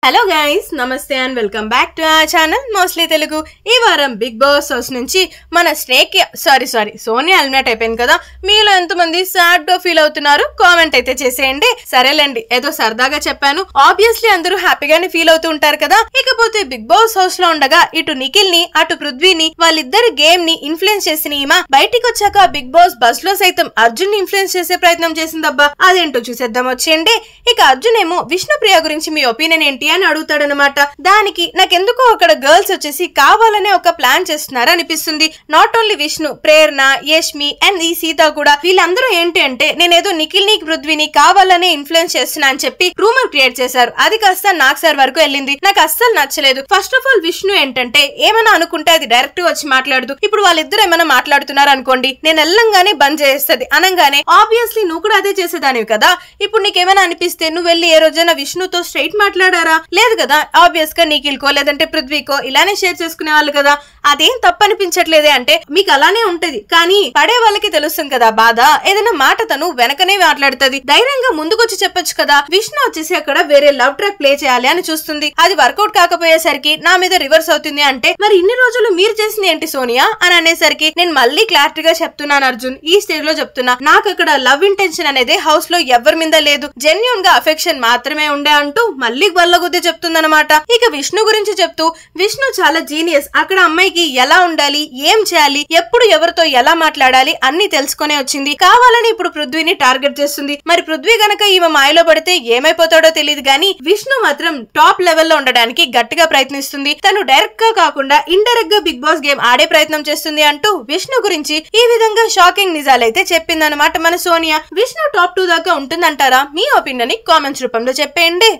Hello guys, నమస్తే and welcome back to our channel mostly Telugu. ఈ వారం బిగ్ బాస్ హౌస్ నుంచి మన స్నేక్ సోనియా ఎలిమినేట్ అయిపోయింది కదా. మీలో ఎంతమంది సాడ్ గా ఫీల్ అవుతున్నారు కామెంట్ అయితే చేసేయండి. సరేలేండి, ఏదో సరదాగా చెప్పాను. ఆబ్వియస్లీ అందరూ హ్యాపీగానే ఫీల్ అవుతూ ఉంటారు కదా. ఇకపోతే బిగ్ బాస్ హౌస్ లో ఉండగా ఇటు నిఖిల్ ని అటు పృథ్వీని వాళ్ళిద్దరు గేమ్ ని ఇన్ఫ్లుయెన్స్ చేసిన ఈమె బయటికి వచ్చాక బిగ్ బాస్ బస్ లో సైతం అర్జున్ ని ఇన్ఫ్లుయెన్స్ చేసే ప్రయత్నం చేసిందబ్బా. అదేంటో చూసేద్దాం వచ్చేయండి. ఇక అర్జున్ ఏమో విష్ణుప్రియ గురించి మీ ఒపీనియన్ ఏంటి అని అడుగుతాడనమాట. దానికి నాకెందుకో అక్కడ గర్ల్స్ వచ్చేసి కావాలనే ఒక ప్లాన్ చేస్తున్నారు అనిపిస్తుంది. Not only Vishnu, Prerana, Yashmi and ఈ సీత కూడా వీళ్ళందరూ ఏంటి అంటే నేనేదో నిఖిల్ ని పృథ్వీని కావాలనే ఇన్ఫ్లుయెన్స్ చేస్తున్నా అని చెప్పి రూమర్ క్రియేట్ చేశారు. అది కాస్త నాగ్ సార్ వరకు వెళ్ళింది. నాకు అస్సలు నచ్చలేదు. ఫస్ట్ ఆఫ్ ఆల్ విష్ణు ఏంటంటే ఏమైనా అనుకుంటే అది డైరెక్ట్ గా వచ్చి మాట్లాడదు. ఇప్పుడు వాళ్ళిద్దరు ఏమైనా మాట్లాడుతున్నారు అనుకోండి, నేను వెళ్ళంగానే బంద్ చేస్తుంది అనగానే ఆబ్వియస్లీ నువ్వు కూడా అదే చేసేదానివి కదా. ఇప్పుడు నీకేమైనా అనిపిస్తే నువ్వు వెళ్ళి ఏ రోజైనా విష్ణుతో స్ట్రైట్ మాట్లాడారా? లేదు కదా. ఆబ్వియస్ గా నిఖిల్కో లేదంటే పృథ్వీకో ఇలానే షేర్ చేసుకునే వాళ్ళు కదా. అదేం తప్పనిపించట్లేదే అంటే మీకు అలానే ఉంటది, కానీ పడే వాళ్ళకి తెలుస్తుంది కదా బాధ. ఏదైనా మాట తను వెనకనే మాట్లాడుతుంది. ధైర్యంగా ముందుకొచ్చి చెప్పొచ్చు కదా. విష్ణు వచ్చేసి అక్కడ వేరే లవ్ ట్రాక్ ప్లే చేయాలి అని చూస్తుంది. అది వర్కౌట్ కాకపోయేసరికి నా మీద రివర్స్ అవుతుంది అంటే మరి ఇన్ని రోజులు మీరు చేసింది ఏంటి సోనియా అని అనేసరికి నేను మళ్ళీ క్లారిటీగా చెప్తున్నాను అర్జున్, ఈ స్టేజ్ లో చెప్తున్నా, నాకు అక్కడ లవ్ ఇంటెన్షన్ అనేది హౌస్ లో ఎవరి మీద లేదు, జెన్యూన్ గా అఫెక్షన్ మాత్రమే ఉండే అంటూ మళ్ళీ బల్లగుద్ది చెప్తుందన్నమాట. ఇక విష్ణు గురించి చెప్తూ విష్ణు చాలా జీనియస్. అక్కడ అమ్మాయికి ఎలా ఉండాలి, ఏం చేయాలి, ఎప్పుడు ఎవరితో ఎలా మాట్లాడాలి అన్ని తెలుసుకునే వచ్చింది. కావాలని ఇప్పుడు పృథ్వీని టార్గెట్ చేస్తుంది. మరి పృథ్వీ గనక ఈమె మాయలో పడితే ఏమైపోతాడో తెలియదు, కానీ విష్ణు మాత్రం టాప్ లెవెల్లో ఉండడానికి గట్టిగా ప్రయత్నిస్తుంది. తను డైరెక్ట్ గా కాకుండా ఇండైరెక్ట్ గా బిగ్ బాస్ గేమ్ ఆడే ప్రయత్నం చేస్తుంది అంటూ విష్ణు గురించి ఈ విధంగా షాకింగ్ నిజాలైతే చెప్పిందన్నమాట మన సోనియా. విష్ణు టాప్ 2 దాకా ఉంటుందంటారా? మీ ఒపీనియన్ ని కామెంట్స్ రూపంలో చెప్పేయండి.